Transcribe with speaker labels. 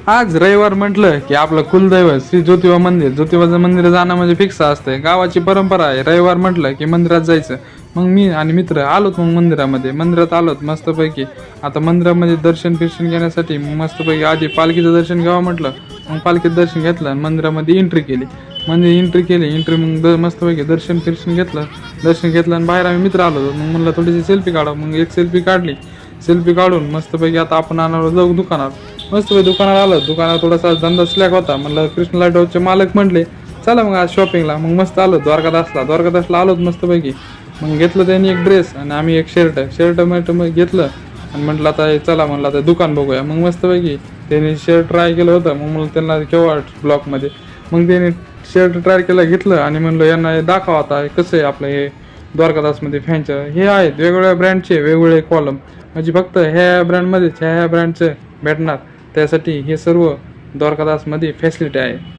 Speaker 1: आज रविवार म्हटलं की आपलं कुलदैवत श्री ज्योतिबा मंदिर, ज्योतिबाचं मंदिर जाणं म्हणजे फिक्स असतंय. गावाची परंपरा आहे, रविवार म्हटलं की मंदिरात जायचं. मग मी आणि मित्र आलोत मग मंदिरात आलोत मस्तपैकी. आता मंदिरामध्ये दर्शन घेण्यासाठी मस्तपैकी आधी पालखीचं दर्शन घ्यावं म्हटलं. मग पालखीचं दर्शन घेतलं आणि मंदिरामध्ये एंट्री केली. एंट्री मग मस्तपैकी दर्शन घेतलं आणि बाहेर आम्ही मित्र आलो. मग म्हणलं थोडीशी सेल्फी काढा. मग एक सेल्फी काढली. सेल्फी काढून मस्तपैकी आता आपण जाऊ दुकानात. मस्तपैकी दुकानात आलं. दुकानात थोडासा धंदा स्लॅक होता. म्हणलं कृष्ण लाईट हाऊसचे मालक म्हटले चला मग आज शॉपिंगला. मग मस्त आलो द्वारकादासला आलोत मस्तपैकी. मग घेतलं त्यांनी एक ड्रेस आणि आम्ही एक शर्ट घेतलं आणि म्हटलं आता चला म्हणलं आता दुकान बघूया. मग मस्तपैकी त्यांनी शर्ट ट्राय केलं होतं. मग मला त्यांना केव्हा ब्लॉकमध्ये मग त्यांनी शर्ट ट्राय केलं घेतलं आणि म्हणलं यांना दाखवा आता कसं आहे आपलं हे द्वारकादासमध्ये फॅनचं हे आहेत वेगवेगळ्या ब्रँडचे वेगवेगळे कॉलम म्हणजे फक्त ह्या ब्रँडमध्येच ह्या ब्रँडचं भेटणार. त्यासाठी हे सर्व द्वारकादासमध्ये फॅसिलिटी आहे.